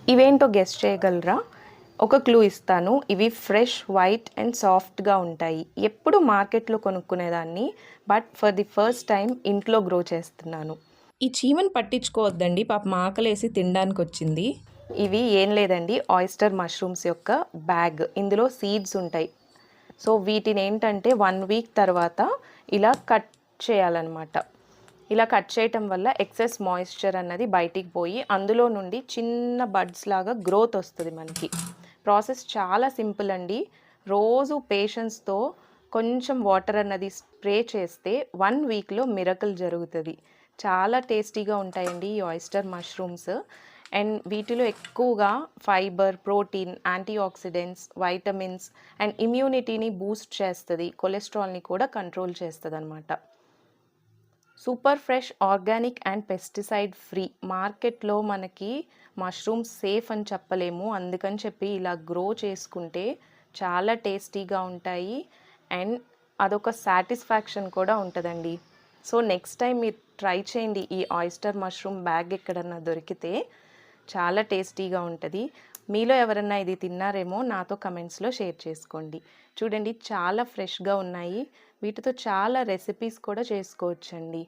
ఇవేంటో guess చేయగలరా? ఒక clue ఇస్తాను. ఇవి ఫ్రెష్, వైట్ అండ్ సాఫ్ట్‌గా ఉంటాయి. ఎప్పుడు మార్కెట్‌లో కొనుక్కునేదాన్ని. But for the first time ఇంట్లో గ్రో చేస్తున్నాను. ఈ చీమను పట్టించుకోవద్దండి, పాపం ఆకలేసి తినడానికొచ్చింది. ఇవి ఏం లేదండి, ఆయిస్టర్ మష్రూమ్స్ యొక్క బ్యాగ్. ఇందులో సీడ్స్ ఉంటాయి. సో వీటినేంటంటే 1 వీక్ తర్వాత ఇలా కట్ చేయాలన్నమాట. ఇలా కట్ చేయటం వల్ల ఎక్సెస్ మాయిశ్చర్ అన్నది బయటికి పోయి అందులో నుండి చిన్న బడ్స్ లాగా గ్రోత్ వస్తుంది మనకి. ప్రాసెస్ చాలా సింపుల్ అండి. రోజు పేషెన్స్తో కొంచెం వాటర్ అన్నది స్ప్రే చేస్తే 1 వీక్లో మిరకల్ జరుగుతుంది. చాలా టేస్టీగా ఉంటాయండి ఈ ఆయిస్టర్ మష్రూమ్స్. అండ్ వీటిలో ఎక్కువగా fibre, protein, antioxidants, vitamins and ఇమ్యూనిటీని బూస్ట్ చేస్తుంది. కొలెస్ట్రాల్ని కూడా కంట్రోల్ చేస్తుంది అనమాట. Super fresh, organic and pesticide free. మార్కెట్లో మనకి మష్రూమ్స్ సేఫ్ అని చెప్పలేము. అందుకని చెప్పి ఇలా గ్రో చేసుకుంటే చాలా టేస్టీగా ఉంటాయి. అండ్ అదొక సాటిస్ఫాక్షన్ కూడా ఉంటుందండి. సో నెక్స్ట్ టైం మీరు ట్రై చేయండి. ఈ ఆయిస్టర్ మష్రూమ్ బ్యాగ్ ఎక్కడన్నా దొరికితే చాలా టేస్టీగా ఉంటుంది. మీలో ఎవరన్నా ఇది తిన్నారేమో నాతో కమెంట్స్లో షేర్ చేసుకోండి. చూడండి చాలా ఫ్రెష్గా ఉన్నాయి. వీటితో చాలా రెసిపీస్ కూడా చేసుకోవచ్చండి.